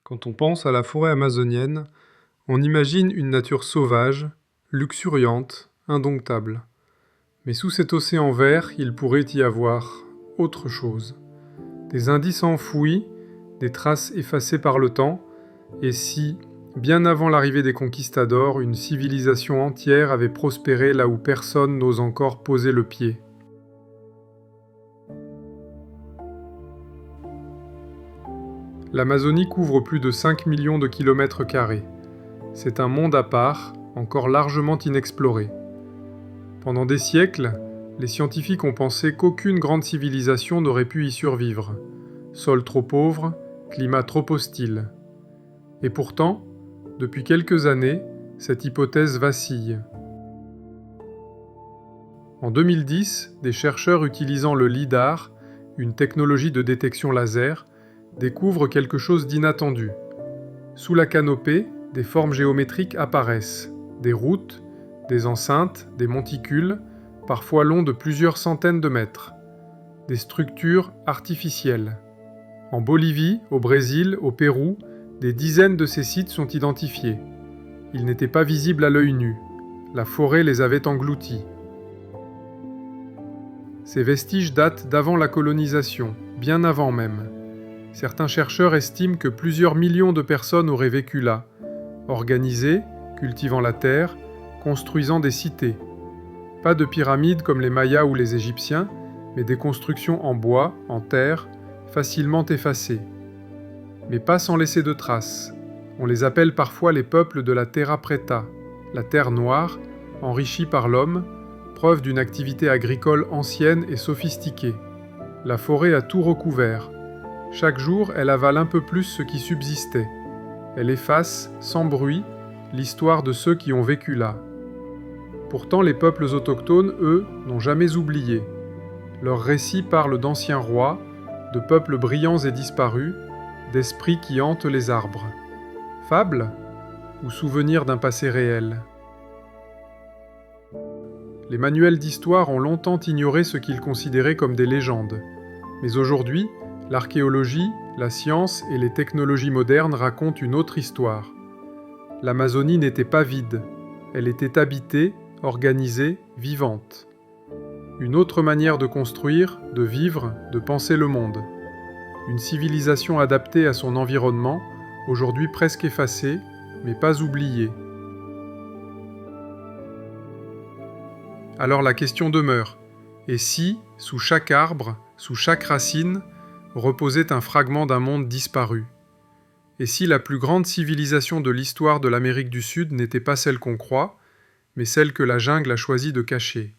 Quand on pense à la forêt amazonienne, on imagine une nature sauvage, luxuriante, indomptable. Mais sous cet océan vert, il pourrait y avoir autre chose. Des indices enfouis, des traces effacées par le temps, et si, bien avant l'arrivée des conquistadors, une civilisation entière avait prospéré là où personne n'ose encore poser le pied. L'Amazonie couvre plus de 5 millions de kilomètres carrés. C'est un monde à part, encore largement inexploré. Pendant des siècles, les scientifiques ont pensé qu'aucune grande civilisation n'aurait pu y survivre. Sol trop pauvre, climat trop hostile. Et pourtant, depuis quelques années, cette hypothèse vacille. En 2010, des chercheurs utilisant le LIDAR, une technologie de détection laser, découvrent quelque chose d'inattendu. Sous la canopée, des formes géométriques apparaissent, des routes, des enceintes, des monticules, parfois longs de plusieurs centaines de mètres. Des structures artificielles. En Bolivie, au Brésil, au Pérou, des dizaines de ces sites sont identifiés. Ils n'étaient pas visibles à l'œil nu. La forêt les avait engloutis. Ces vestiges datent d'avant la colonisation, bien avant même. Certains chercheurs estiment que plusieurs millions de personnes auraient vécu là, organisées, cultivant la terre, construisant des cités. Pas de pyramides comme les Mayas ou les Égyptiens, mais des constructions en bois, en terre, facilement effacées. Mais pas sans laisser de traces. On les appelle parfois les peuples de la Terra Preta, la terre noire, enrichie par l'homme, preuve d'une activité agricole ancienne et sophistiquée. La forêt a tout recouvert. Chaque jour, elle avale un peu plus ce qui subsistait. Elle efface, sans bruit, l'histoire de ceux qui ont vécu là. Pourtant, les peuples autochtones, eux, n'ont jamais oublié. Leurs récits parlent d'anciens rois, de peuples brillants et disparus, d'esprits qui hantent les arbres. Fables ou souvenirs d'un passé réel? Les manuels d'histoire ont longtemps ignoré ce qu'ils considéraient comme des légendes. Mais aujourd'hui, l'archéologie, la science et les technologies modernes racontent une autre histoire. L'Amazonie n'était pas vide. Elle était habitée, organisée, vivante. Une autre manière de construire, de vivre, de penser le monde. Une civilisation adaptée à son environnement, aujourd'hui presque effacée, mais pas oubliée. Alors la question demeure. Et si, sous chaque arbre, sous chaque racine, reposait un fragment d'un monde disparu? Et si la plus grande civilisation de l'histoire de l'Amérique du Sud n'était pas celle qu'on croit, mais celle que la jungle a choisi de cacher?